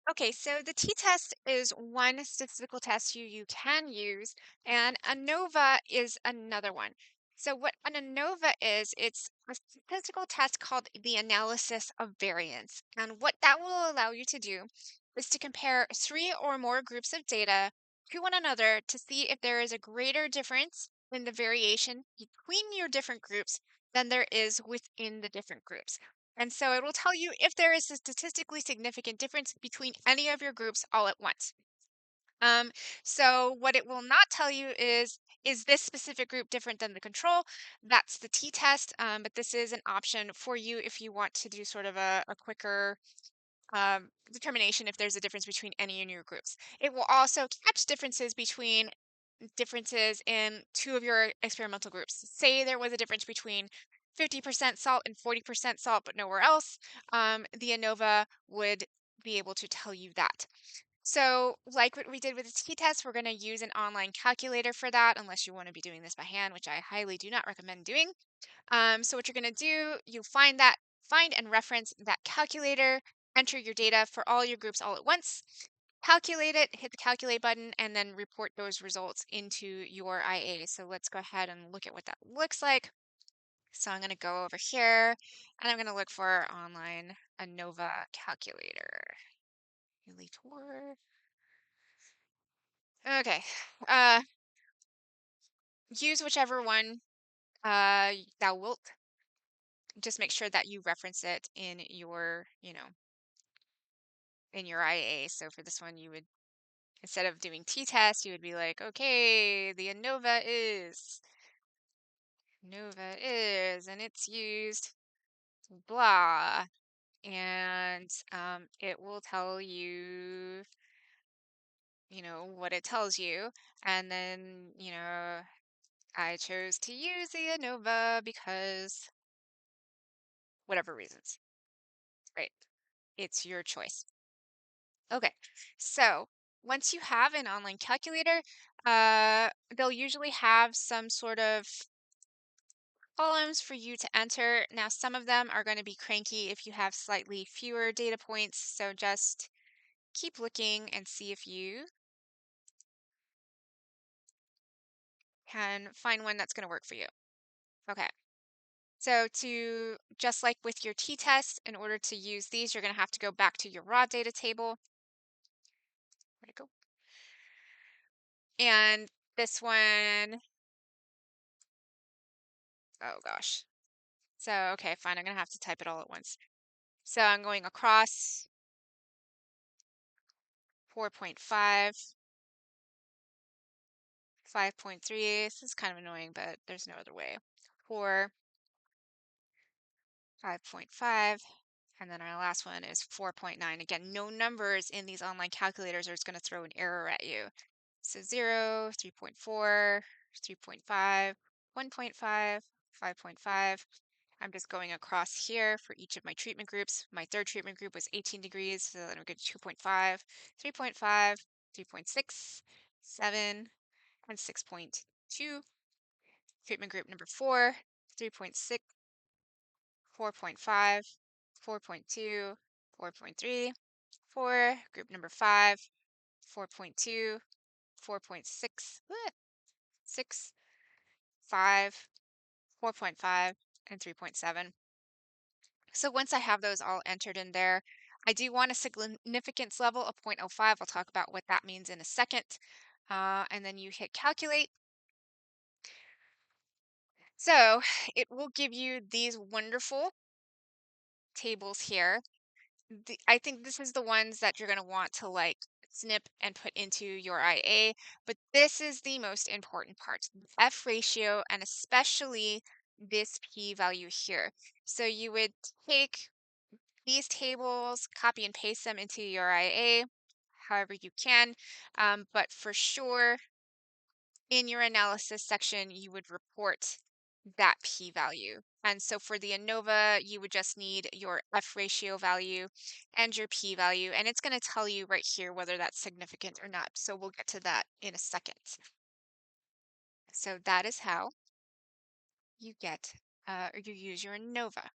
Okay, so the t-test is one statistical test you can use, and ANOVA is another one. So what an ANOVA is, it's a statistical test called the analysis of variance. And what that will allow you to do is to compare three or more groups of data to one another to see if there is a greater difference in the variation between your different groups than there is within the different groups. And so it will tell you if there is a statistically significant difference between any of your groups all at once. Um, so what it will not tell you is this specific group different than the control? That's the t-test, but this is an option for you if you want to do sort of a quicker determination if there's a difference between any of your groups. It will also catch differences in two of your experimental groups. Say there was a difference between 50% salt and 40% salt, but nowhere else, the ANOVA would be able to tell you that. So, like what we did with the t-test, we're going to use an online calculator for that, unless you want to be doing this by hand, which I highly do not recommend doing. So what you're going to do, you find and reference that calculator, enter your data for all your groups all at once, calculate it, hit the calculate button, and then report those results into your IA. So let's go ahead and look at what that looks like. So I'm going to go over here and I'm going to look for online ANOVA calculator. Elator. Okay. Uh, use whichever one thou wilt. Just make sure that you reference it in your IA. So for this one, you would, instead of doing t-test, you would be like, okay, the ANOVA is, and it's used, blah. And it will tell you, what it tells you. And then, I chose to use the ANOVA because whatever reasons, right? It's your choice. Okay, so once you have an online calculator, they'll usually have some sort of columns for you to enter. Now, some of them are going to be cranky if you have slightly fewer data points, so just keep looking and see if you can find one that's going to work for you. Okay, so just like with your t-test, in order to use these, you're going to have to go back to your raw data table. Where'd it go? And this one, oh gosh. So, okay, fine. I'm going to have to type it all at once. So I'm going across 4.5, 5.3. This is kind of annoying, but there's no other way. 4, 5.5, and then our last one is 4.9. Again, no numbers in these online calculators or it's going to throw an error at you. So 0, 3.4, 3.5, 1.5, 5.5. I'm just going across here for each of my treatment groups. My third treatment group was 18 degrees, so then I'm going to 2.5, 3.5, 3.6, 7, and 6.2. Treatment group number 4, 3.6, 4.5, 4.2, 4.3, 4. Group number 5, 4.2, 4.6, 6, 5, 4.5, and 3.7. So once I have those all entered in there, I do want a significance level of 0.05. I'll talk about what that means in a second. And then you hit calculate. So it will give you these wonderful tables here. I think this is the ones that you're going to want to like snip and put into your IA, but this is the most important part, the F ratio, and especially this p-value here. So you would take these tables, copy and paste them into your IA, however you can. But for sure, in your analysis section, you would report that p-value. And so for the ANOVA, you would just need your F ratio value and your p-value, and it's going to tell you right here whether that's significant or not. So we'll get to that in a second. So that is how you get or you use your ANOVA.